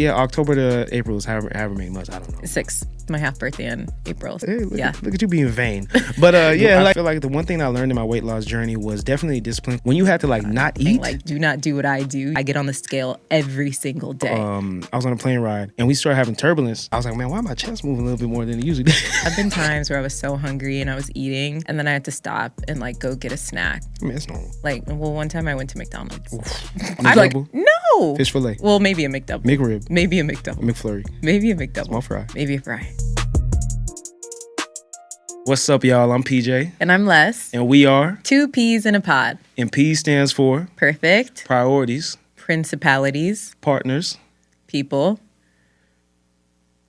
Yeah, October to April is however many months. I don't know. 6. My half birthday in April. Hey, look Yeah. look at you being vain. But I feel like the one thing I learned in my weight loss journey was definitely discipline. When you had to not eat. Like, do not do what I do. I get on the scale every single day. I was on a plane ride and we started having turbulence. I was like, man, why my chest moving a little bit more than it usually does? I've been times where I was so hungry and I was eating and then I had to stop and go get a snack. I mean, it's normal. One time I went to McDonald's. I'm like, no. Fish fillet. Well, maybe a McDouble. McRib. Maybe a McDouble. McFlurry. Maybe a McDouble. Small fry. Maybe a fry. What's up, y'all? I'm PJ. And I'm Les. And we are 2 peas in a pod. And P stands for Perfect. Priorities. Principalities. Partners. People.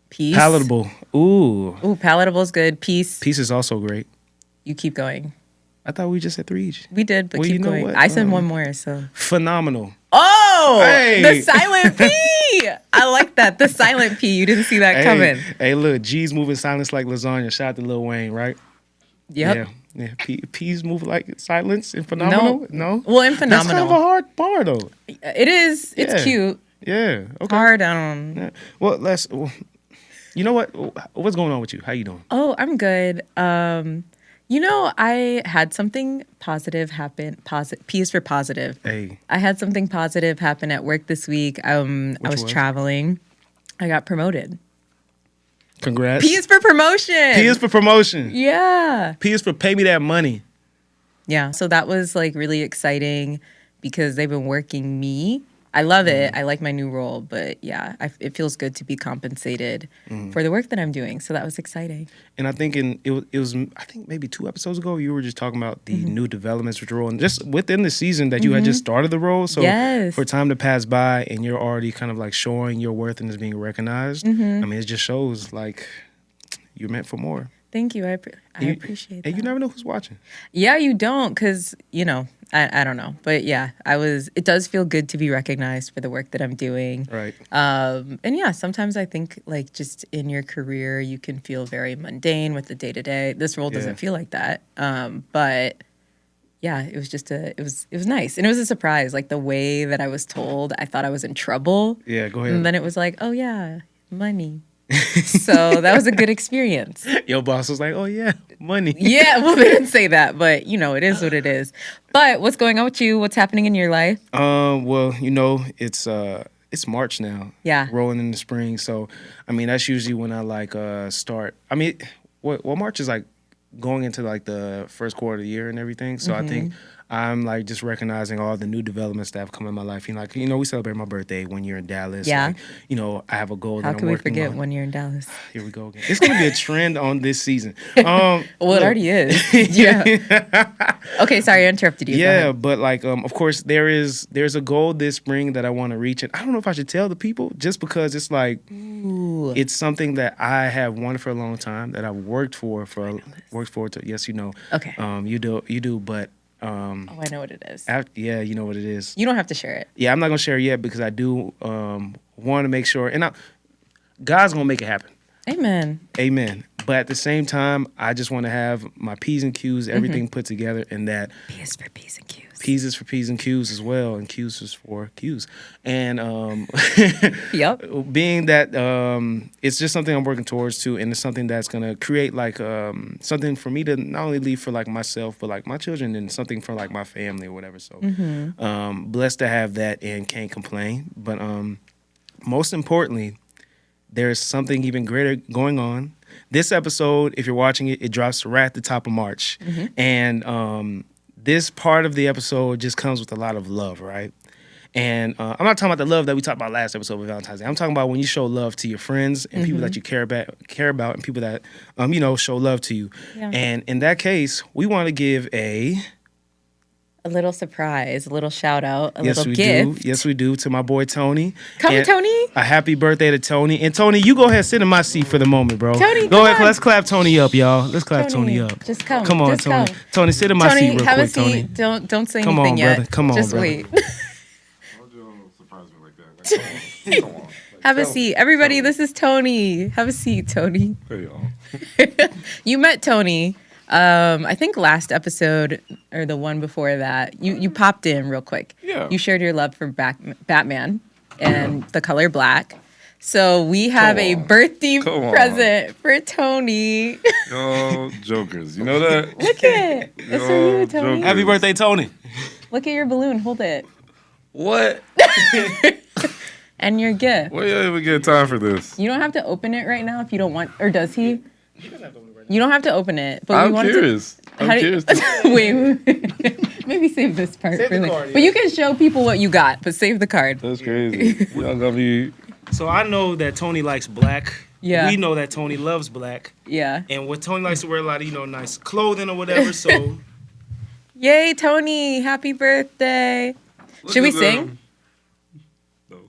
Peace. Palatable. Ooh, palatable is good. Peace. Peace is also great. You keep going. I thought we just said 3 each. We did, but Well, keep you know going. what? I said one more, so. Phenomenal. Oh! Hey. The silent P! I like that. The silent P. You didn't see that coming. Hey, look, G's moving silence like lasagna. Shout out to Lil Wayne, right? Yep. Yeah. P's move like silence and phenomenal? No? Well, in phenomenal. That's kind of a hard bar, though. It is. It's Yeah. cute. Yeah. Okay. Hard. Yeah. Well, you know what? What's going on with you? How you doing? Oh, I'm good. I had something positive happen. P is for positive. Hey. I had something positive happen at work this week. I was traveling. I got promoted. Congrats. P is for promotion. P is for promotion. Yeah. P is for pay me that money. Yeah. So that was really exciting because they've been working me. I love it. I like my new role, but yeah, it feels good to be compensated for the work that I'm doing. So that was exciting. And I think it was maybe 2 episodes ago you were just talking about the new developments with the role, and just within the season that you had just started the role. So for time to pass by and you're already kind of showing your worth and is being recognized. I mean, it just shows you're meant for more. Thank you. I appreciate that. And you never know who's watching. Yeah, you don't, because, I don't know. But yeah, it does feel good to be recognized for the work that I'm doing. Right. And yeah, sometimes I think just in your career, you can feel very mundane with the day-to-day. This role doesn't feel like that. But yeah, it was just it was nice. And it was a surprise. The way that I was told, I thought I was in trouble. Yeah, go ahead. And then it was oh yeah, money. So that was a good experience. Your boss was like, oh yeah, money. Yeah, well, they didn't say that, but it is what it is. But what's going on with you? What's happening in your life? Well, it's March now. Yeah. Rolling in the spring. So, I mean, that's usually when I start. I mean, March is going into the first quarter of the year and everything. So I think I'm just recognizing all the new developments that have come in my life. We celebrate my birthday when you're in Dallas. Yeah. I have a goal that I'm working on. How can we forget when you're in Dallas? Here we go again. It's going to be a trend on this season. Well, it already is. Yeah. Okay, sorry, I interrupted you. Yeah, but of course, there's a goal this spring that I want to reach. And I don't know if I should tell the people just because it's Ooh. It's something that I have wanted for a long time, that I've worked for yes, you know. Okay. You do, but I know what it is. Yeah, you know what it is. You don't have to share it. Yeah, I'm not gonna share it yet because I do want to make sure, and God's gonna make it happen. Amen. But at the same time, I just want to have my P's and Q's, everything put together, and that P is for P's and Q's. P's is for P's and Q's as well, and Q's is for Q's. And yep. Being that it's just something I'm working towards too, and it's something that's gonna create something for me to not only leave for myself, but my children, and something for my family or whatever. So blessed to have that and can't complain. But most importantly, there's something even greater going on. This episode, if you're watching it, it drops right at the top of March. And this part of the episode just comes with a lot of love, right? And I'm not talking about the love that we talked about last episode with Valentine's Day. I'm talking about when you show love to your friends and people that you care about, and people that, show love to you. Yeah. And in that case, we want to give a little surprise, a little shout out, a little gift. Yes, we do. To my boy Tony. Come, Tony. A happy birthday to Tony. And Tony, you go ahead, sit in my seat for the moment, bro. Tony, go ahead. Let's clap Tony up, y'all. Let's clap Tony up. Just come. Come on, just Tony. Come. Tony, sit in my seat real have quick, a seat. Tony. Don't say come anything on, yet. Brother. Come on, just brother. wait. Don't surprise me like that. Come on. Have a seat. Everybody, this is Tony. Have a seat, Tony. Hey, y'all. You met Tony. I think last episode or the one before that, you popped in real quick. Yeah. You shared your love for Batman and the color black. So we have a on. birthday Come on. present for Tony. Yo, jokers. You know that? Look at it. It's for you, Tony. Jokers. Happy birthday, Tony. Look at your balloon. Hold it. What? And your gift. Where you even get time for this? You don't have to open it right now if you don't want, or does he? You don't have to open it. But I'm we wanted curious. To, I'm curious. wait. Maybe save this part. Save the for later. card, yeah. But you can show people what you got, but save the card. That's crazy. Y'all gonna be. So I know that Tony likes black. Yeah. We know that Tony loves black. Yeah. And what Tony likes to wear a lot of, nice clothing or whatever. So Yay, Tony. Happy birthday. Should we sing? No.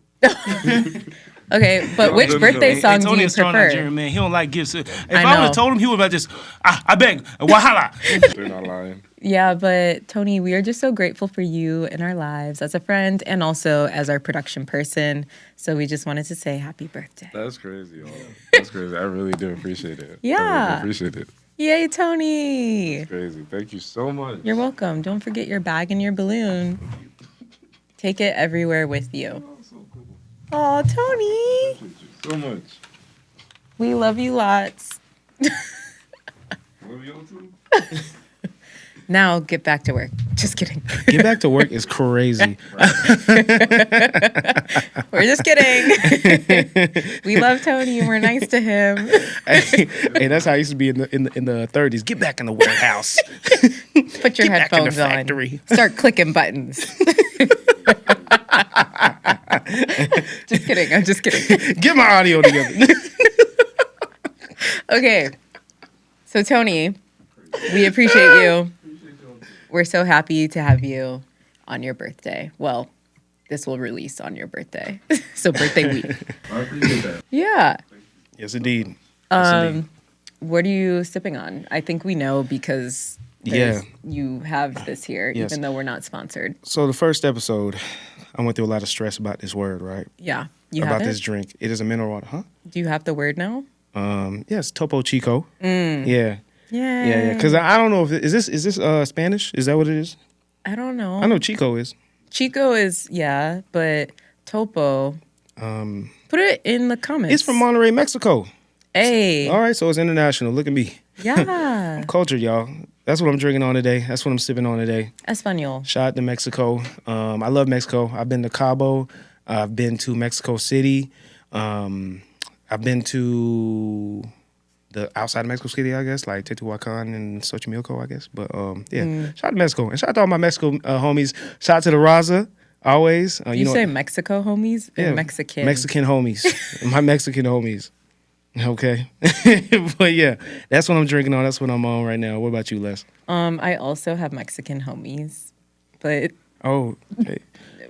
Okay, but which no, no. birthday Hey, song do Tony you is strong prefer? Nigerian, man. He don't like gifts. If I I would know. have told him, he would have just, I beg, wahala. They're not lying. Yeah, but Tony, we are just so grateful for you in our lives as a friend and also as our production person. So we just wanted to say happy birthday. That's crazy, y'all. That's crazy. I really do appreciate it. Yeah. I really appreciate it. Yay, Tony. It's crazy. Thank you so much. You're welcome. Don't forget your bag and your balloon. Take it everywhere with you. Oh, so cool. Oh, Tony. Appreciate you so much. We love you lots. Love y'all too. Now get back to work. Just kidding. Get back to work is crazy. We're just kidding. We love Tony and we're nice to him. Hey, that's how I used to be in the 30s. Get back in the warehouse. Put your Get back in the headphones on. factory. Start clicking buttons. Just kidding. I'm just kidding. Get my audio together. Okay. So, Tony, we appreciate you. We're so happy to have you on your birthday. Well, this will release on your birthday. So, birthday week. I appreciate that. Yeah. Yes, indeed. Yes, indeed. What are you sipping on? I think we know because you have this here, Yes. even though we're not sponsored. So the first episode, I went through a lot of stress about this word, right? Yeah. You about have this it? drink. It is a mineral water, huh? Do you have the word now? Yes, Topo Chico. Yeah. Yeah. Because I don't know if is this Spanish? Is that what it is? I don't know. I know Chico is. Chico is, yeah, but Topo. Put it in the comments. It's from Monterrey, Mexico. Hey. All right, so it's international. Look at me. Yeah. Cultured, y'all. That's what I'm drinking on today. That's what I'm sipping on today. Espanol. Shout out to Mexico. I love Mexico. I've been to Cabo. I've been to Mexico City. I've been to the outside of Mexico City, I guess, like Teotihuacan and Xochimilco, I guess. But shout out to Mexico. And shout out to all my Mexico homies. Shout out to the Raza, always. You say Mexico homies or yeah, Mexican? Mexican homies. My Mexican homies. Okay. But yeah, that's what I'm drinking on. That's what I'm on right now. What about you, Les? I also have Mexican homies, but Oh, okay.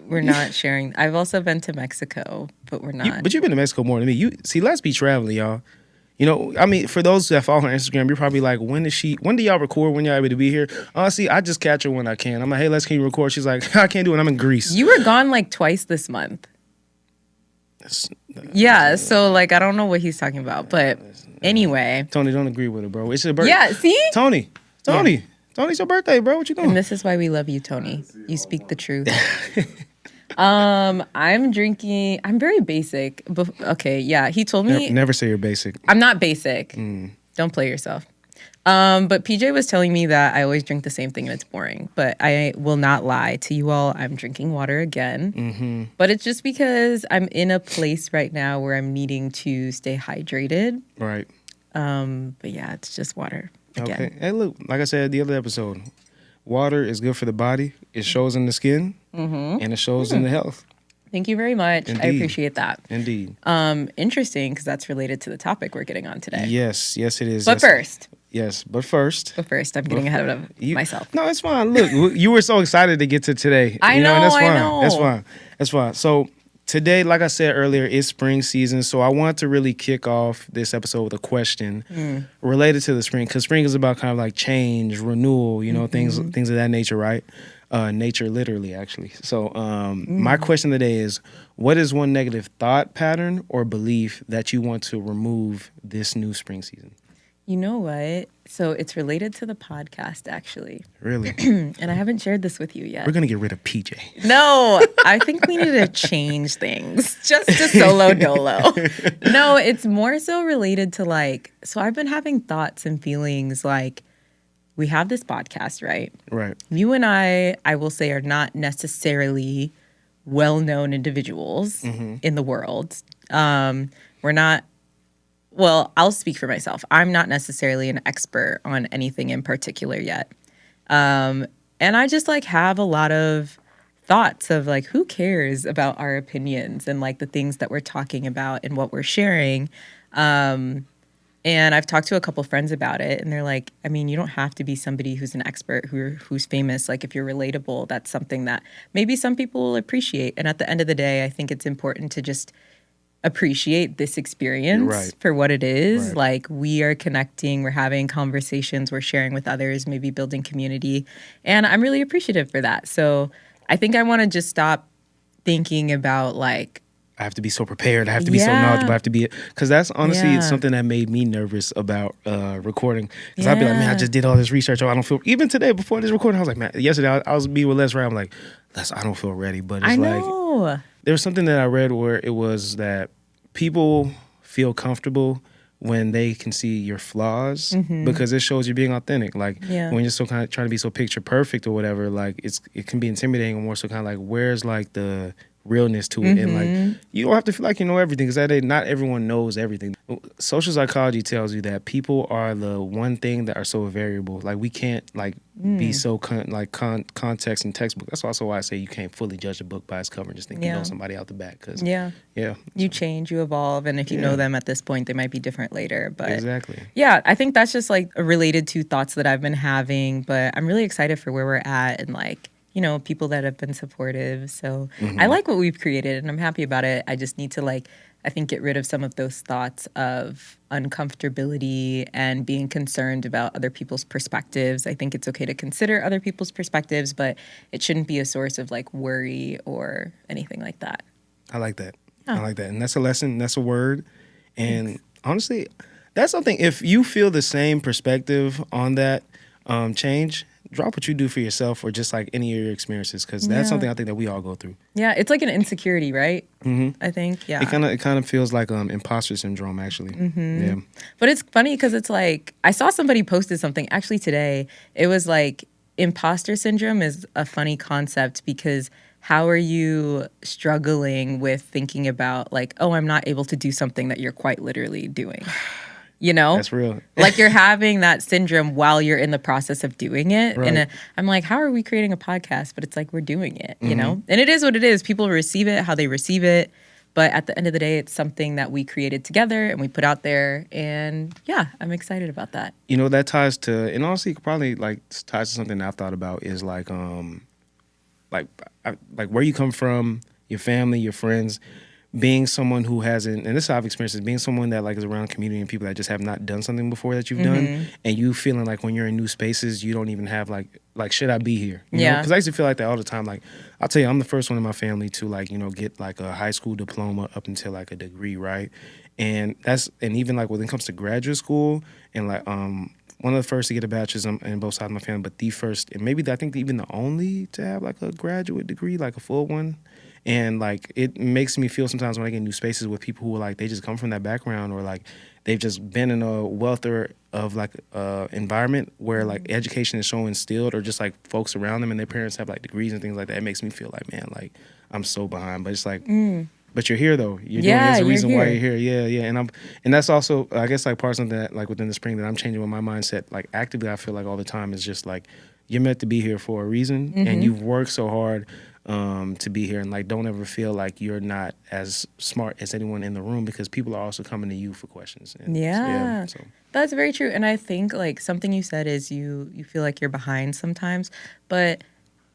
we're not sharing. I've also been to Mexico, but we're not. But you've been to Mexico more than me. Let's be traveling, y'all. You know, I mean, for those that follow her on Instagram, you're probably like, when do y'all record? When y'all able to be here? Honestly, I just catch her when I can. I'm like, hey, Les, can you record? She's like, I can't do it. I'm in Greece. You were gone like twice this month. Yeah, so like I don't know what he's talking about, but anyway. Tony, don't agree with her, bro. It's your birthday. Yeah, see? Tony, Tony's your birthday, bro. What you doing? And this is why we love you, Tony. You speak the truth. I'm drinking. I'm very basic. Okay, yeah. He told me Never say you're basic. I'm not basic. Don't play yourself. But PJ was telling me that I always drink the same thing and it's boring. But I will not lie to you all. I'm drinking water again. Mm-hmm. But it's just because I'm in a place right now where I'm needing to stay hydrated. Right. But yeah, it's just water again. Okay. Hey, look, like I said the other episode, water is good for the body. It shows in the skin, and it shows in the health. Thank you very much. I Indeed. appreciate that. Indeed. Interesting, because that's related to the topic we're getting on today. Yes, it is. But first, I'm I'm getting ahead of myself. No, it's fine. Look, you were so excited to get to today. I know, and that's I fine. know. That's fine. So today, like I said earlier, is spring season. So I want to really kick off this episode with a question related to the spring, because spring is about kind of like change, renewal, things of that nature, right? Nature, literally, actually. So my question today is, what is one negative thought pattern or belief that you want to remove this new spring season? You know what? So it's related to the podcast, actually. Really? And I haven't shared this with you yet. We're going to get rid of PJ. No, I think we need to change things just to solo dolo. No, it's more so related to like, so I've been having thoughts and feelings like we have this podcast, right? Right. You and I will say, are not necessarily well-known individuals in the world. We're not, well, I'll speak for myself. I'm not necessarily an expert on anything in particular yet. And I just like have a lot of thoughts of like, who cares about our opinions and like the things that we're talking about and what we're sharing. And I've talked to a couple friends about it, and they're like, I mean, you don't have to be somebody who's an expert, who's famous. Like, if you're relatable, that's something that maybe some people will appreciate. And at the end of the day, I think it's important to just appreciate this experience for what it is. Right. Like, we are connecting, we're having conversations, we're sharing with others, maybe building community. And I'm really appreciative for that. So I think I want to just stop thinking about like, I have to be so prepared. I have to be so knowledgeable. I have to be, because that's honestly something that made me nervous about recording. Because I'd be like, man, I just did all this research. Oh, I don't feel. Even today, before this recording, I was like, man. Yesterday, I was meeting with Les. Right, I'm like, Les, I don't feel ready. But it's like there was something that I read where it was that people feel comfortable when they can see your flaws because it shows you being authentic. Like when you're so kind of trying to be so picture perfect or whatever, like it can be intimidating, or more so kind of like where's like the realness to it. And like you don't have to feel like you know everything, because not everyone knows everything. Social psychology tells you that people are the one thing that are so variable. Like we can't like be so context and textbook. That's also why I say you can't fully judge a book by its cover and just think you know somebody out the back. Cause you change, you evolve, and if you know them at this point, they might be different later. But exactly, I think that's just like related to thoughts that I've been having. But I'm really excited for where we're at, and like, you know, people that have been supportive. So I like what we've created, and I'm happy about it. I just need to like, I think, get rid of some of those thoughts of uncomfortability and being concerned about other people's perspectives. I think it's okay to consider other people's perspectives, but it shouldn't be a source of like worry or anything like that. I like that. I like that. And that's a lesson. That's a word. And honestly, that's something, if you feel the same perspective on that change, drop what you do for yourself or just like any of your experiences, because that's something I think that we all go through. Yeah, it's like an insecurity, right? I think, It kind of feels like imposter syndrome, actually. Yeah. But it's funny because it's like, I saw somebody posted something actually today. It was like, imposter syndrome is a funny concept because how are you struggling with thinking about like, oh, I'm not able to do something that you're quite literally doing? You know? That's real. Like you're having that syndrome while you're in the process of doing it. Right. And I'm like, how are we creating a podcast? But it's like, we're doing it, you know? And it is what it is. People receive it how they receive it. But at the end of the day, it's something that we created together and we put out there. And yeah, I'm excited about that. You know, that ties to, and honestly, probably like ties to something that I've thought about is like where you come from, your family, your friends. Being someone who hasn't, and this is how I've experienced it, being someone that like is around community and people that just have not done something before that you've done, and you feeling like when you're in new spaces, you don't even have like should I be here? You know? Because I used to feel like that all the time. Like I'll tell you, I'm the first one in my family to like, you know, get like a high school diploma up until like a degree, right? And even like when it comes to graduate school and like one of the first to get a bachelor's in both sides of my family, but the first, and maybe I think even the only to have like a graduate degree, like a full one. And like it makes me feel sometimes when I get in new spaces with people who are like they just come from that background, or like they've just been in a welter of like environment where like education is so instilled, or just like folks around them and their parents have like degrees and things like that. It makes me feel like, man, like I'm so behind. But it's like but you're here though. You're doing it. There's a reason why you're here. Yeah. And that's also, I guess, like part of something that like within the spring that I'm changing with my mindset, like actively I feel like all the time is just like you're meant to be here for a reason, and you've worked so hard to be here, and like don't ever feel like you're not as smart as anyone in the room, because people are also coming to you for questions. And so. That's very true. And I think like something you said is you feel like you're behind sometimes, but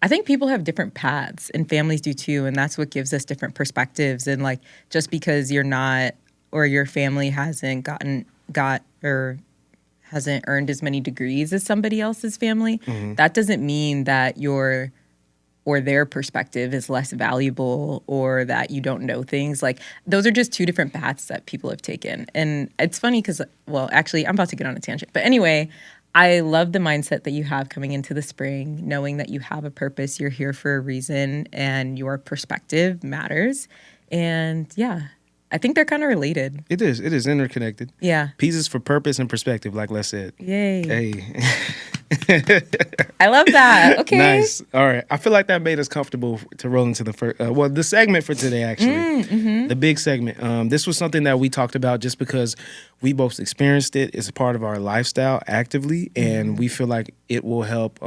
I think people have different paths, and families do too, and that's what gives us different perspectives. And like just because you're not, or your family hasn't hasn't earned as many degrees as somebody else's family, that doesn't mean that you're or their perspective is less valuable or that you don't know things. Like, those are just two different paths that people have taken. And it's funny because, well, actually, I'm about to get on a tangent. But anyway, I love the mindset that you have coming into the spring, knowing that you have a purpose, you're here for a reason, and your perspective matters. And yeah, I think they're kind of related. It is interconnected. Yeah. Pieces for purpose and perspective, like Les said. Yay. Hey. I love that. Okay. Nice. All right. I feel like that made us comfortable to roll into the first, the segment for today, actually. The big segment. This was something that we talked about just because we both experienced it. It's a part of our lifestyle actively, and we feel like it will help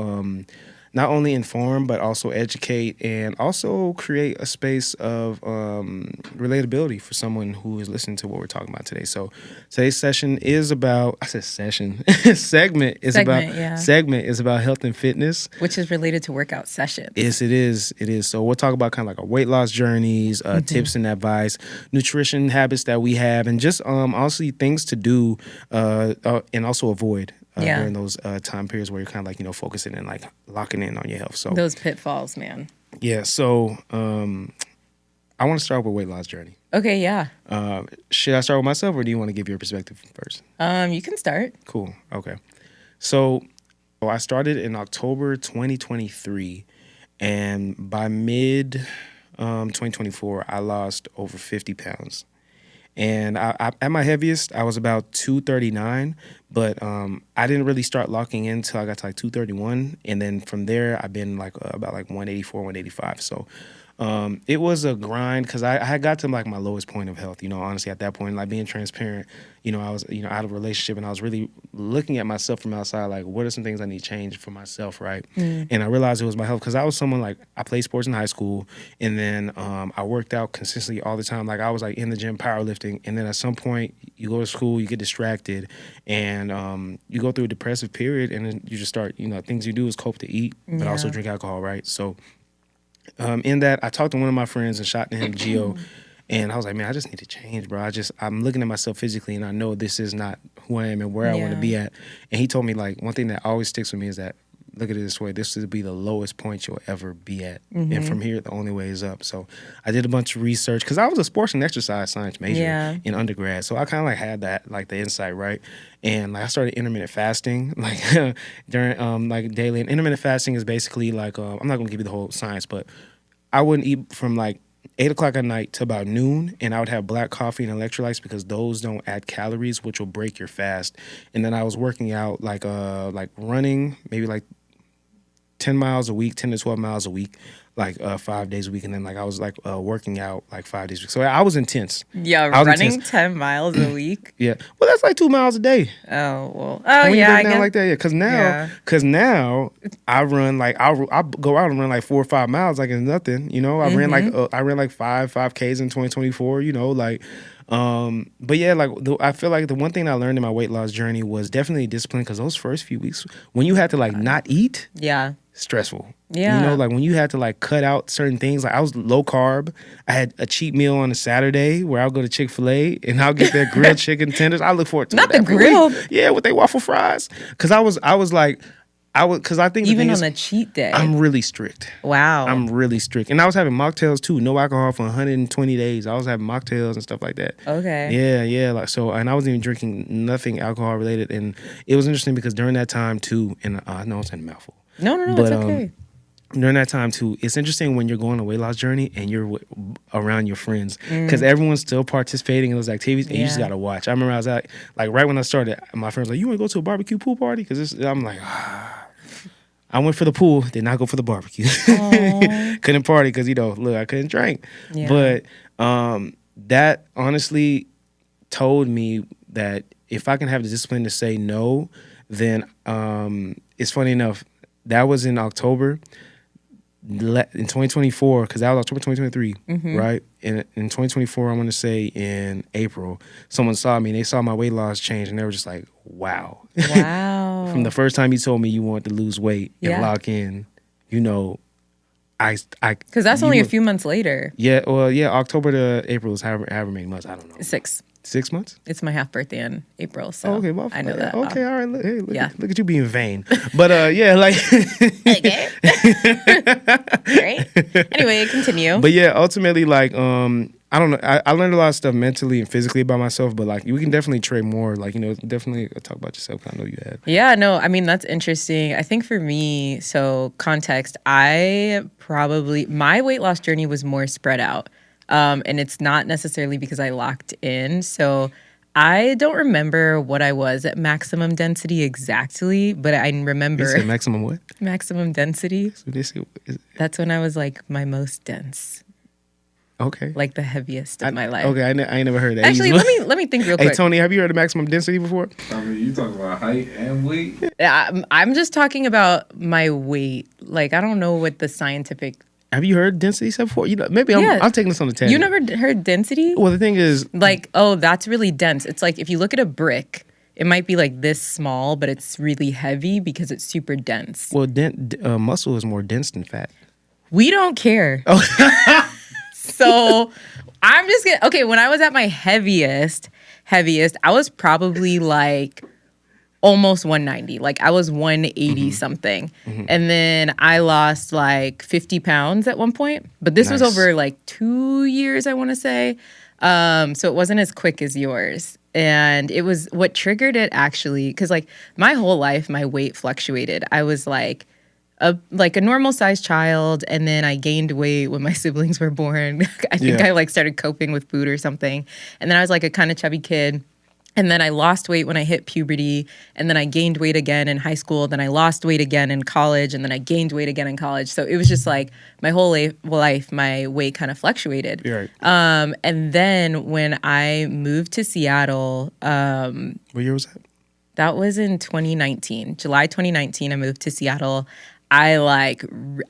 not only inform, but also educate and also create a space of relatability for someone who is listening to what we're talking about today. So today's session is about, I said session, segment is about health and fitness. Which is related to workout sessions. Yes, it is. It is. So we'll talk about kind of like our weight loss journeys, tips and advice, nutrition habits that we have, and just honestly things to do and also avoid. During those time periods where you're kind of like, focusing and like locking in on your health. So those pitfalls, man. Yeah. So I want to start with weight loss journey. Okay. Yeah. Should I start with myself, or do you want to give your perspective first? You can start. Cool. Okay. So I started in October 2023, and by mid 2024, I lost over 50 pounds. And I at my heaviest, I was about 239, but I didn't really start locking in until I got to like 231. And then from there, I've been like about like 184, 185. So it was a grind because I had got to like my lowest point of health, honestly, at that point, like being transparent, I was, out of a relationship, and I was really looking at myself from outside, like, what are some things I need to change for myself, right? And I realized it was my health because I was someone like, I played sports in high school, and then I worked out consistently all the time. Like, I was like in the gym powerlifting, and then at some point you go to school, you get distracted, and you go through a depressive period, and then you just start, things you do is cope to eat, but also drink alcohol, right? So in that, I talked to one of my friends and shot to him, Gio, and I was like, man, I just need to change, bro. I'm looking at myself physically, and I know this is not who I am and where I want to be at. And he told me, like, one thing that always sticks with me is that, look at it this way, this will be the lowest point you'll ever be at. And from here, the only way is up. So I did a bunch of research because I was a sports and exercise science major in undergrad. So I kind of like had that, like the insight, right? And like I started intermittent fasting, like during like daily. And intermittent fasting is basically like, I'm not going to give you the whole science, but I wouldn't eat from like 8 o'clock at night to about noon, and I would have black coffee and electrolytes because those don't add calories, which will break your fast. And then I was working out like running, maybe like 10 miles a week, 10 to 12 miles a week, like 5 days a week. And then like I was like working out like 5 days a week. So I was intense. Yeah, running 10 miles a week. Yeah. Well, that's like 2 miles a day. Oh, well. Oh, yeah. I guess. Like that, yeah. Because now I run like, I'll go out and run like 4 or 5 miles like it's nothing. I ran like 5Ks in 2024, but yeah, like I feel like the one thing I learned in my weight loss journey was definitely discipline, because those first few weeks when you had to like not eat, stressful. Like when you had to like cut out certain things, like I was low carb. I had a cheat meal on a Saturday where I'll go to Chick-fil-A and I'll get their grilled chicken tenders. I look forward to not the grilled. Yeah, with their waffle fries. Because I think even on a cheat day, I'm really strict. Wow. I'm really strict. And I was having mocktails too. No alcohol for 120 days. I was having mocktails and stuff like that. Okay. Yeah. Like so, and I wasn't even drinking nothing alcohol related. And it was interesting because during that time too, and I know it's a mouthful. No, but, it's okay. During that time too, it's interesting when you're going on a weight loss journey and you're around your friends, because everyone's still participating in those activities, and you just gotta watch. I remember I was like right when I started, my friends were like, "You want to go to a barbecue pool party?" Because I'm like, I went for the pool, did not go for the barbecue. Couldn't party because look, I couldn't drink. Yeah. But that honestly told me that if I can have the discipline to say no, then it's funny enough. That was in October. In 2024, because that was October 2023, right? In 2024, I want to say in April, someone saw me and they saw my weight loss change, and they were just like, wow. From the first time you told me you wanted to lose weight and lock in, I because that's only a few months later. Yeah, well, yeah, October to April is however many months, I don't know. 6. 6 months? It's my half birthday in April, so Okay, well, I know that. Okay, all right. Look, Yeah. look at you being vain. But yeah, like. Okay. Great. Anyway, continue. But yeah, ultimately, like, I don't know. I learned a lot of stuff mentally and physically about myself, but like, we can definitely trade more. Like, you know, definitely talk about yourself. I know you had. Yeah, no, I mean, that's interesting. I think for me, so context, my weight loss journey was more spread out. And it's not necessarily because I locked in. So I don't remember what I was at maximum density exactly, but I remember. You said maximum what? Maximum density. So this is, That's when I was like my most dense. okay. Like the heaviest of my life. Okay, I ain't never heard that. Actually, let me think real quick. Hey, Tony, have you heard of maximum density before? I mean, you talk about height and weight. I'm just talking about my weight. Like, I don't know what the scientific. Have you heard density stuff before? You know, maybe I'm taking this on the tangent. You never heard density? Well, the thing is, Like, oh, that's really dense. It's like if you look at a brick, it might be like this small, but it's really heavy because it's super dense. well, muscle is more dense than fat. We don't care. Oh. So I'm just gonna, okay, when I was at my heaviest, I was probably like almost 190. Like I was 180 something. And then I lost like 50 pounds at one point. But this was Nice. over like 2 years, I want to say. So it wasn't as quick as yours. And it was what triggered it actually, because like my whole life, my weight fluctuated. I was like a normal sized child, and then I gained weight when my siblings were born. I think Yeah. I like started coping with food or something. And then I was like a kind of chubby kid. And then I lost weight when I hit puberty, and then I gained weight again in high school. Then I lost weight again in college, and then I gained weight again in college. So it was just like my whole life, my weight kind of fluctuated. You're right. And then when I moved to Seattle, What year was that? that was in 2019, July 2019. I moved to Seattle. I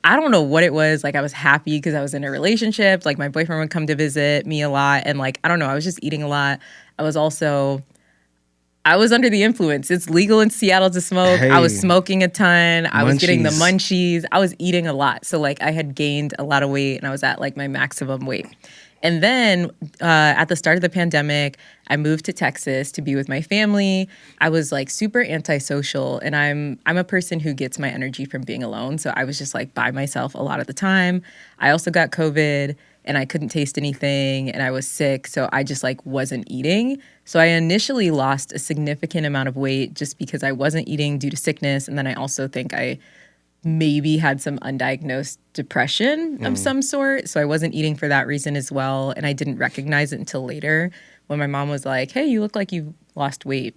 don't know what it was. Like I was happy because I was in a relationship. Like my boyfriend would come to visit me a lot, and like I don't know, I was just eating a lot. I was under the influence. It's legal in Seattle to smoke. Hey. I was smoking a ton. I was getting the Munchies. munchies. I was eating a lot. So like I had gained a lot of weight, and I was at like my maximum weight. And then at the start of the pandemic, I moved to Texas to be with my family. I was like super antisocial, and I'm a person who gets my energy from being alone. So I was just like by myself a lot of the time. I also got COVID, and I couldn't taste anything, and I was sick, so I just like wasn't eating. So I initially lost a significant amount of weight just because I wasn't eating due to sickness, and then I also think I maybe had some undiagnosed depression of some sort. So I wasn't eating for that reason as well, and I didn't recognize it until later when my mom was like, "Hey, you look like you lost weight."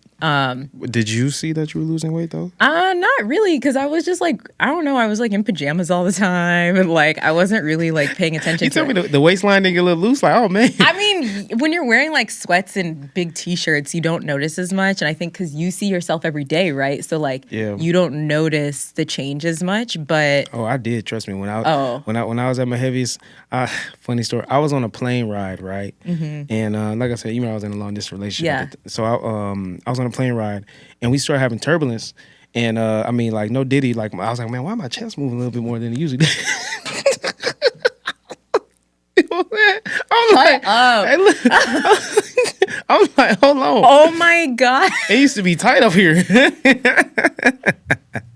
Did you see that you were losing weight though? Not really, because I was just like, I don't know, I was like in pajamas all the time, and like I wasn't really like paying attention You to tell it. me the waistline didn't get a little loose. Like, oh man. I mean, when you're wearing like sweats and big t-shirts, you don't notice as much. And I think because you see yourself every day, right? So like you don't notice the change as much. But Oh, I did. Trust me. When I was at my heaviest, funny story. I was on a plane ride, right? And like I said, even though I was in a long distance relationship. Yeah. So I was on a plane ride, and we started having turbulence. And I mean, like no Diddy. Like I was like, man, why my chest moving a little bit more than it usually does? You know what I'm saying? I'm like, hey, look. I'm like, hold on. oh my God, It used to be tight up here.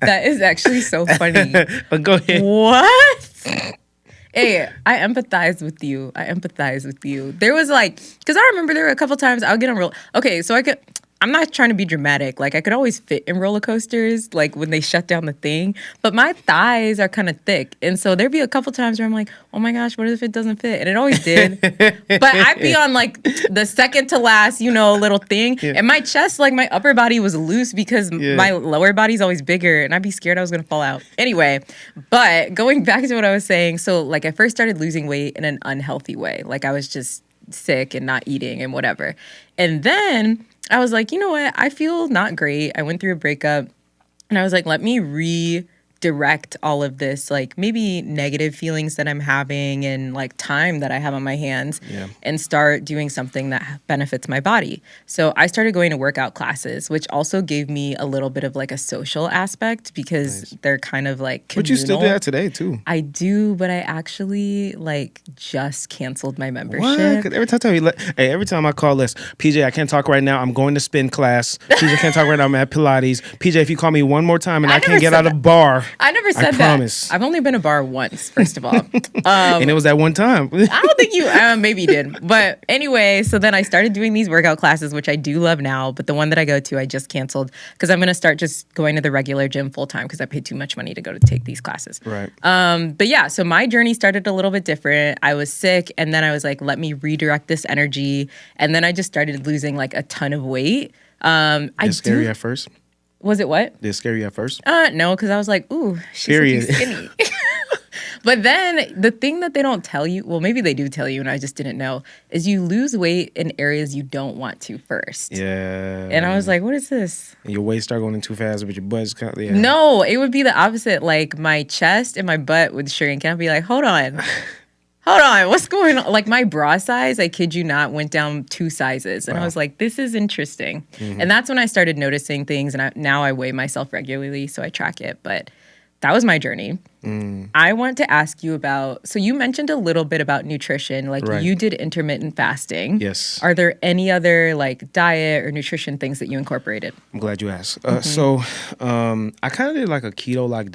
that is actually so funny. But go ahead. What? Hey, I empathize with you. There was like, because I remember there were a couple times I would get on okay, so I'm not trying to be dramatic. Like I could always fit in roller coasters, like when they shut down the thing, but my thighs are kind of thick. And so there'd be a couple times where I'm like, oh my gosh, what if it doesn't fit? And it always did. But I'd be on like the second to last, little thing. Yeah. And my chest, like my upper body was loose because my lower body's always bigger, and I'd be scared I was going to fall out. Anyway, but going back to what I was saying. So like I first started losing weight in an unhealthy way. Like I was just sick and not eating and whatever. And then I was like, you know what? I feel not great. I went through a breakup, and I was like, let me direct all of this, like maybe negative feelings that I'm having and like time that I have on my hands and start doing something that benefits my body. So I started going to workout classes, which also gave me a little bit of like a social aspect because they're kind of like communal. But you still do that today too. I do, but I actually like just canceled my membership. What? Every time I call this, PJ, I can't talk right now. I'm going to spin class. PJ, I can't talk right now. I'm at Pilates. PJ, if you call me one more time and I can't get out of the bar, I never said that. Promise. I've only been a bar once, first of all. And it was that one time. I don't think you, maybe you did. But anyway, so then I started doing these workout classes, which I do love now. But the one that I go to, I just canceled because I'm going to start just going to the regular gym full time because I paid too much money to go to take these classes. Right. But yeah, so my journey started a little bit different. I was sick and then I was like, let me redirect this energy. And then I just started losing like a ton of weight. Did it scare you at first? Was it what? Did it scare you at first? No, because I was like, ooh, she's looking skinny. But then the thing that they don't tell you, well, maybe they do tell you, and I just didn't know, is you lose weight in areas you don't want to first. Yeah. And I was like, what is this? And your weight start going in too fast, but your butt's kind of, No, it would be the opposite. Like my chest and my butt would shrink, and I'd be like, hold on. Hold on, what's going on? Like my bra size, I kid you not, went down 2 sizes. And I was like, this is interesting. Mm-hmm. And that's when I started noticing things. And now I weigh myself regularly, so I track it. But that was my journey. I want to ask you about, so you mentioned a little bit about nutrition, like you did intermittent fasting. Yes. Are there any other like diet or nutrition things that you incorporated? I'm glad you asked. So I kind of did like a keto-like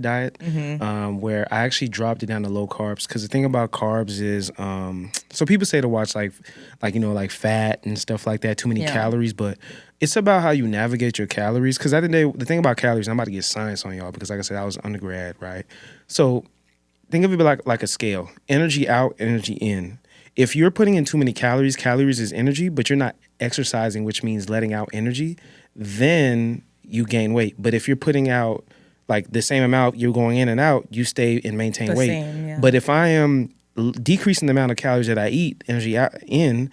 diet, where I actually dropped it down to low carbs. Because the thing about carbs is, so people say to watch like fat and stuff like that, too many calories, but it's about how you navigate your calories. Because at the end of the day, the thing about calories, I'm about to get science on y'all because like I said, I was undergrad, right? So think of it like a scale. Energy out, energy in. If you're putting in too many calories is energy, but you're not exercising, which means letting out energy, then you gain weight. But if you're putting out like the same amount, you're going in and out, you stay and maintain weight. Same. But if I am decreasing the amount of calories that I eat, energy out, in,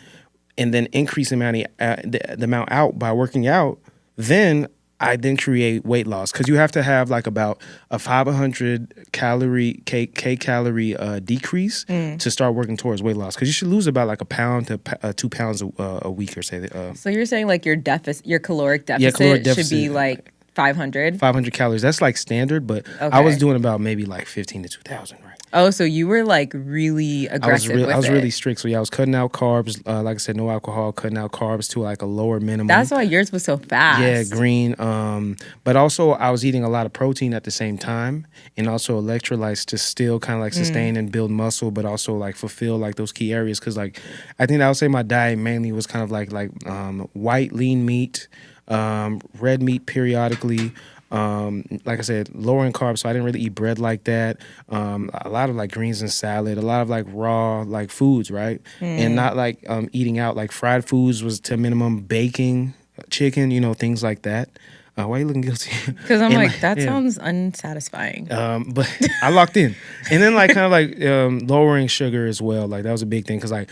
and then increase the amount out by working out, then I then create weight loss. Because you have to have like about a 500 calorie decrease to start working towards weight loss. Because you should lose about like a pound to 2 pounds a week or say. So you're saying like your caloric deficit should be like 500? 500 calories. That's like standard, but I was doing about maybe like 15 to 2,000, right? Oh, so you were like really aggressive with it. I was really strict. So yeah, I was cutting out carbs. Like I said, no alcohol, cutting out carbs to like a lower minimum. That's why yours was so fast. Yeah, green. But also I was eating a lot of protein at the same time and also electrolytes to still kind of like sustain and build muscle, but also like fulfill like those key areas. Cause like, I think I would say my diet mainly was kind of like white lean meat, red meat periodically. Like I said, lower in carbs, so I didn't really eat bread like that. A lot of like greens and salad, a lot of like raw like foods, right? And not like eating out. Like fried foods was to minimum, baking, chicken, things like that. Why are you looking guilty? Because I'm like, that sounds unsatisfying. But I locked in. And then like kind of like lowering sugar as well. Like that was a big thing because like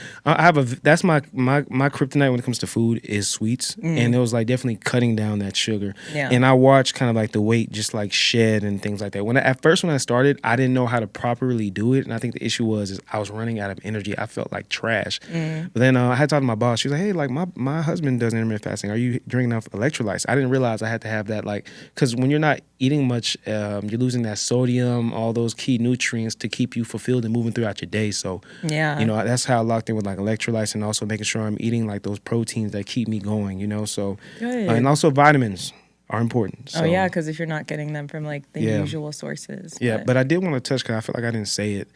that's my kryptonite when it comes to food is sweets. And it was like definitely cutting down that sugar. Yeah. And I watched kind of like the weight just like shed and things like that. At first when I started, I didn't know how to properly do it. And I think the issue is I was running out of energy. I felt like trash. But then I had talked to my boss. She was like, hey, like my husband does intermittent fasting. Are you drinking enough electrolytes? I didn't realize I had to have that, like, because when you're not eating much, you're losing that sodium, all those key nutrients to keep you fulfilled and moving throughout your day. So that's how I locked in with like electrolytes and also making sure I'm eating like those proteins that keep me going, so and also vitamins are important. So, because if you're not getting them from like the usual sources. But I did want to touch, because I feel like I didn't say it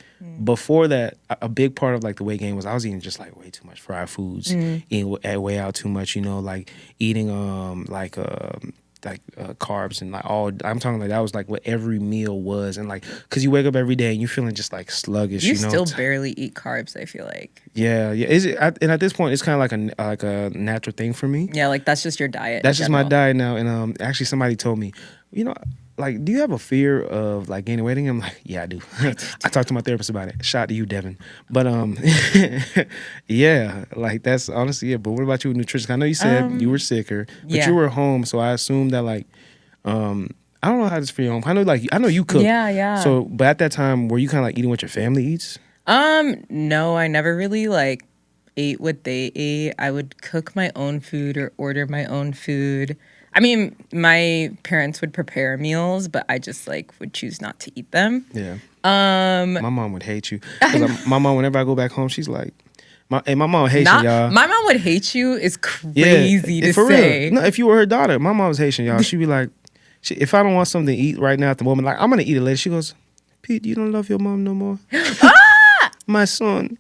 before that. A big part of like the weight gain was I was eating just like way too much fried foods, eating way out too much, like eating carbs and like all. I'm talking like that was like what every meal was, and like because you wake up every day and you're feeling just like sluggish. You still barely eat carbs, I feel like. Yeah. Is it? And at this point, it's kind of like a natural thing for me. Yeah, like that's just your diet. That's just my diet now. And actually, somebody told me, like, do you have a fear of like gaining weight? And I'm like, yeah, I do. I talked to my therapist about it. Shout out to you, Devin. But yeah, like that's honestly it. But what about you with nutrition? I know you said you were sicker, but you were home, so I assumed that like I don't know how this for you. I know you cook. Yeah. So, but at that time, were you kind of like eating what your family eats? No, I never really like ate what they ate. I would cook my own food or order my own food. I mean, my parents would prepare meals, but I just like would choose not to eat them. Yeah. My mom would hate you. Because my mom, whenever I go back home, she's like, my mom Haitian, y'all. My mom would hate you is crazy to for say. Real. No, if you were her daughter, my mom was Haitian, y'all. She'd be like, if I don't want something to eat right now at the moment, like, I'm going to eat it later. She goes, Pete, you don't love your mom no more? My son.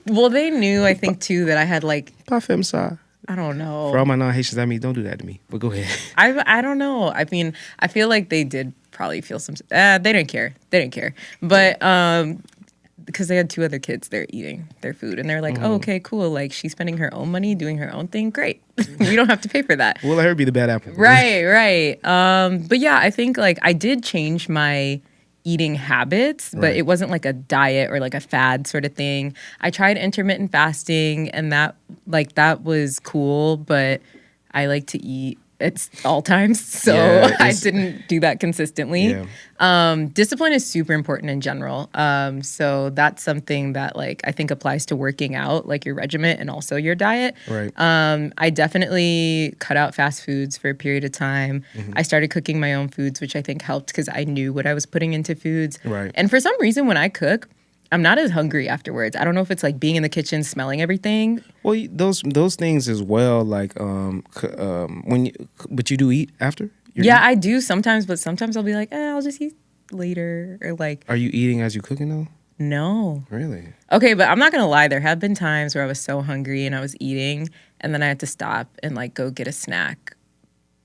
Well, they knew, I think, too, that I had like, Pas femme ça. I don't know. For all my non-Haitians, I mean, don't do that to me. But go ahead. I don't know. I mean, I feel like they did probably feel some. They didn't care. They didn't care. But because they had 2 other kids, they're eating their food, and they're like, "Oh, okay, cool. Like she's spending her own money, doing her own thing. Great. We don't have to pay for that." We'll let her be the bad apple. Right. But yeah, I think like I did change my eating habits, but it wasn't like a diet or like a fad sort of thing. I tried intermittent fasting, and that was cool, but I like to eat at all times, so I didn't do that consistently. Yeah. Discipline is super important in general. So that's something that like I think applies to working out, like your regimen and also your diet. Right. I definitely cut out fast foods for a period of time. I started cooking my own foods, which I think helped because I knew what I was putting into foods. Right. And for some reason, when I cook, I'm not as hungry afterwards. I don't know if it's like being in the kitchen, smelling everything. Well, those things as well. Like but you do eat after. I do sometimes, but sometimes I'll be like, I'll just eat later, or like. Are you eating as you cooking though? No. Really? Okay, but I'm not gonna lie. There have been times where I was so hungry and I was eating, and then I had to stop and like go get a snack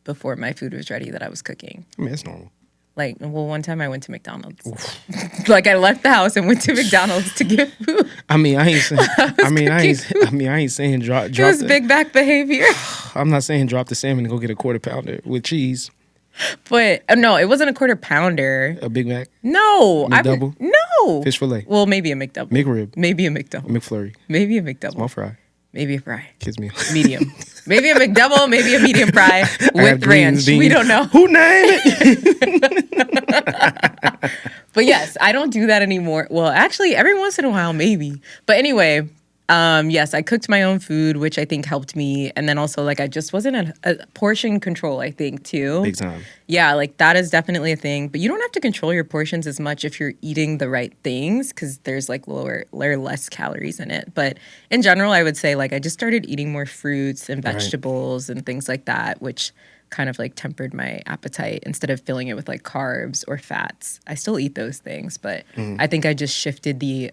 before my food was ready that I was cooking. I mean, it's normal. Like, well, one time I went to McDonald's. Like, I left the house and went to McDonald's to get food. I mean, I ain't saying drop. It was big back behavior. I'm not saying drop the salmon and go get a quarter pounder with cheese. But no, it wasn't a quarter pounder. A Big Mac. No, McDouble. No. Fish fillet. Well, maybe a McDouble. McRib. Maybe a McDouble. McFlurry. Maybe a McDouble. Small fry. Maybe a fry. Kids meal. Medium. Maybe a McDouble, maybe a medium fry with ranch. Beans. We don't know. Who named it? But yes, I don't do that anymore. Well, actually, every once in a while, maybe. But anyway, yes, I cooked my own food, which I think helped me. And then also, like, I just wasn't a portion control, I think, too. Big time. Yeah, like, that is definitely a thing. But you don't have to control your portions as much if you're eating the right things, because there's, like, less calories in it. But in general, I would say, like, I just started eating more fruits and vegetables and things like that, which kind of, like, tempered my appetite instead of filling it with, like, carbs or fats. I still eat those things, but I think I just shifted the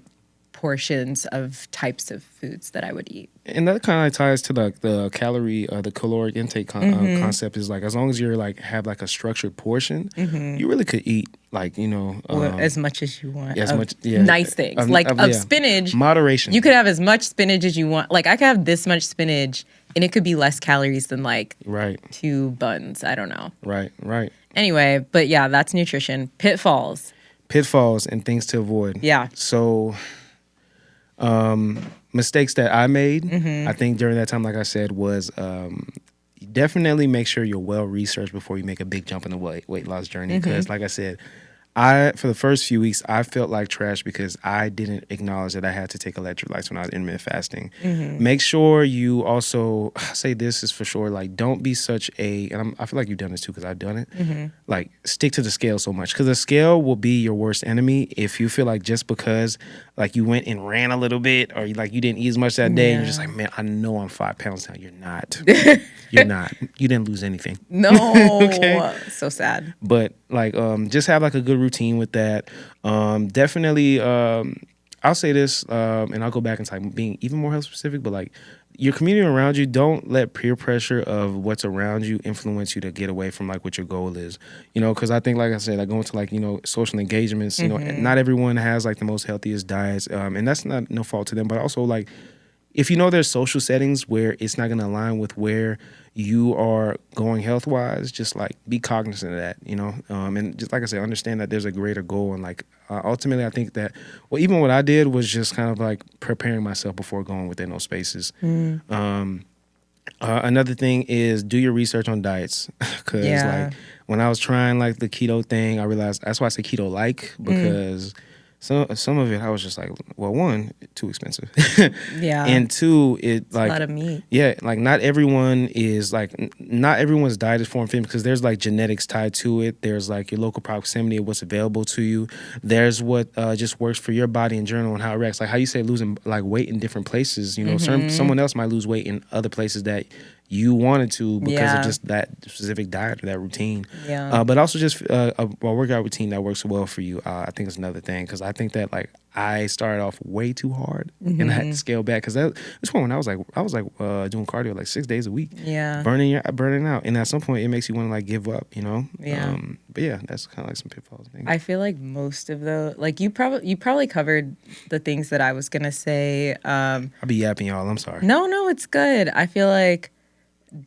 portions of types of foods that I would eat. And that kind of ties to the calorie, the caloric intake concept is like, as long as you're like have like a structured portion, you really could eat like, as much as you want. As much, nice things. Of spinach. Moderation. You could have as much spinach as you want. Like I could have this much spinach and it could be less calories than like 2 buns. I don't know. Right. Anyway, but yeah, that's nutrition. Pitfalls And things to avoid. Yeah. So mistakes that I made, I think during that time, like I said, was definitely make sure you're well researched before you make a big jump in the weight loss journey. Because like I said, for the first few weeks, I felt like trash because I didn't acknowledge that I had to take electrolytes when I was intermittent fasting. Make sure you also, say this is for sure, like don't be such I feel like you've done this too because I've done it, like stick to the scale so much because the scale will be your worst enemy if you feel like just because like you went and ran a little bit or like you didn't eat as much that day and you're just like, man, I know I'm 5 pounds now. You're not. You're not. You didn't lose anything. No. Okay? So sad. But like just have like a good routine with that. Definitely I'll say this and I'll go back and like being even more health specific, but like your community around you, don't let peer pressure of what's around you influence you to get away from like what your goal is. Because I think, like I said, like going to like, social engagements, not everyone has like the most healthiest diets. And that's not no fault to them, but also like if there's social settings where it's not going to align with where you are going health-wise, just like be cognizant of that, and just like I said, understand that there's a greater goal. And like ultimately, I think that, even what I did was just kind of like preparing myself before going within those spaces. Another thing is do your research on diets, because Yeah. like when I was trying like the keto thing, I realized that's why I say keto like, because some of it I was just like, well, one, too expensive, Yeah. and two, it It's a lot of meat. yeah, like not everyone is like not everyone's diet is form fit, because there's like genetics tied to it. There's like your local proximity of what's available to you. There's what just works for your body in general and how it reacts. Like how you say losing like weight in different places. You know, someone else might lose weight in other places that you wanted to because of Yeah. just that specific diet or that routine. Yeah. But also just a workout routine that works well for you. I think is another thing, because I think that like I started off way too hard and I had to scale back, because this point when I was like doing cardio like 6 days a week, Yeah. burning out, and at some point it makes you want to like give up, you know. Yeah. But yeah, that's kind of like some pitfalls. I feel like most of the like you probably covered the things that I was gonna say. I'll be yapping y'all. I'm sorry. No, it's good. I feel like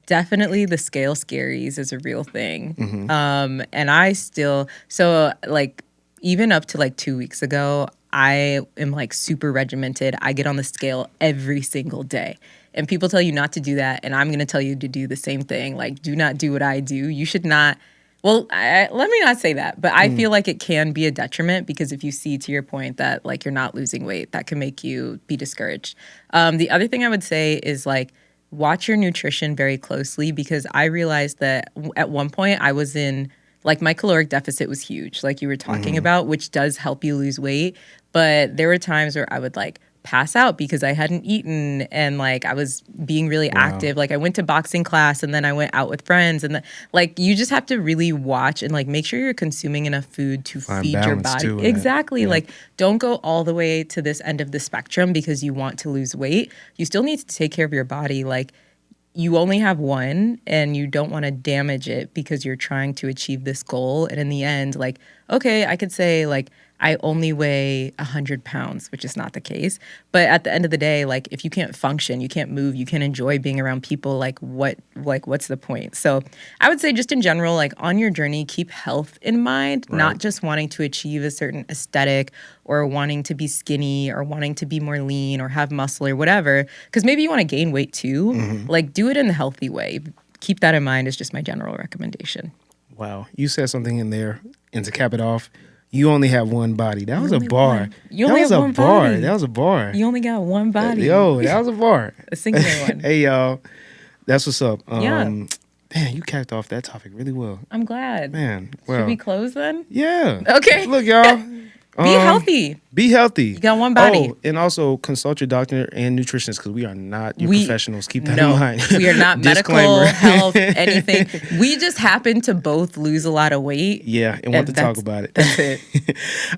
definitely the scale scaries is a real thing. And I still, so like even up to like 2 weeks ago, I am like super regimented. I get on the scale every single day. And people tell you not to do that. And I'm going to tell you to do the same thing. Like, do not do what I do. You should not. Well, let me not say that, but I feel like it can be a detriment, because if you see, to your point, that like you're not losing weight, that can make you be discouraged. The other thing I would say is like, watch your nutrition very closely, because I realized that at one point I was in, like, my caloric deficit was huge, like you were talking about, which does help you lose weight. But there were times where I would like pass out because I hadn't eaten, and like I was being really active. Like I went to boxing class and then I went out with friends, and like you just have to really watch and like make sure you're consuming enough food to feed your body. Exactly. Yeah. Like don't go all the way to this end of the spectrum because you want to lose weight. You still need to take care of your body. Like you only have one and you don't want to damage it because you're trying to achieve this goal. And in the end, like, okay, I could say like, I only weigh 100 pounds, which is not the case. But at the end of the day, like if you can't function, you can't move, you can't enjoy being around people, what's the point? So I would say just in general, like on your journey, keep health in mind, not just wanting to achieve a certain aesthetic or wanting to be skinny or wanting to be more lean or have muscle or whatever. Because maybe you want to gain weight too. Like do it in the healthy way. Keep that in mind is just my general recommendation. Wow. You said something in there, and to cap it off, you only have one body. That was a bar. You only have one body. That was a bar. You only got one body. Yo, that was a bar. A singular one. Hey, y'all. That's what's up. Yeah. Man, you capped off that topic really well. I'm glad. Man, well. Should we close then? Yeah. Okay. Look, y'all. Be healthy. Be healthy. You got one body. Oh, and also consult your doctor and nutritionist, because we are not your professionals. Keep that in mind. We are not medical, health, anything. We just happen to both lose a lot of weight. Yeah, and want to talk about it. That's it.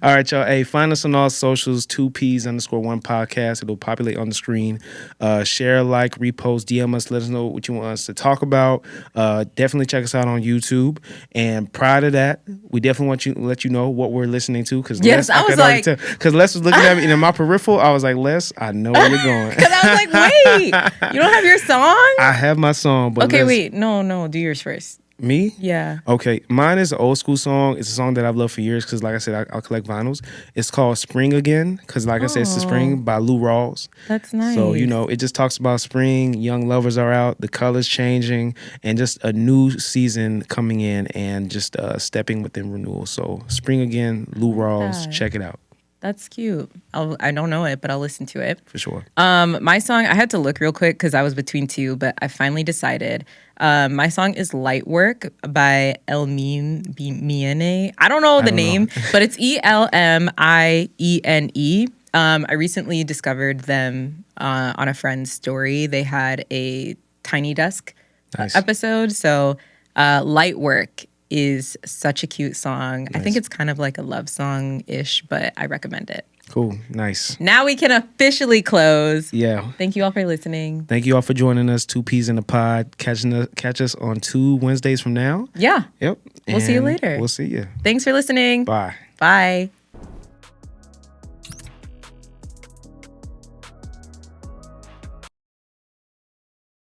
All right, y'all. Hey, find us on all socials, 2Ps_1 podcast. It'll populate on the screen. Share, like, repost, DM us. Let us know what you want us to talk about. Definitely check us out on YouTube. And prior to that, we definitely want to let you know what we're listening to, because I was like, because Les was looking at me, and in my peripheral, I was like, Les, I know where you're going. Because I was like, wait, you don't have your song? I have my song, but okay, wait, no, do yours first. Me? Yeah. Okay, mine is an old school song. It's a song that I've loved for years because, like I said, I'll collect vinyls. It's called Spring Again because, like I said, it's the spring by Lou Rawls. That's nice. So, you know, it just talks about spring, young lovers are out, the colors changing, and just a new season coming in and just stepping within renewal. So, Spring Again, Lou Rawls, check it out. That's cute. I don't know it, but I'll listen to it. For sure. My song, I had to look real quick because I was between two, but I finally decided. My song is Light Work by Elmine Miene. I don't know the name, but it's Elmiene. I recently discovered them on a friend's story. They had a Tiny Desk episode. So Light Work is such a cute song. Nice. I think it's kind of like a love song-ish, but I recommend it. Cool. Nice. Now we can officially close. Yeah. Thank you all for listening. Thank you all for joining us. 2Ps in the pod. Catch us on 2 Wednesdays from now. Yeah. Yep. We'll see you later. We'll see you. Thanks for listening. Bye. Bye.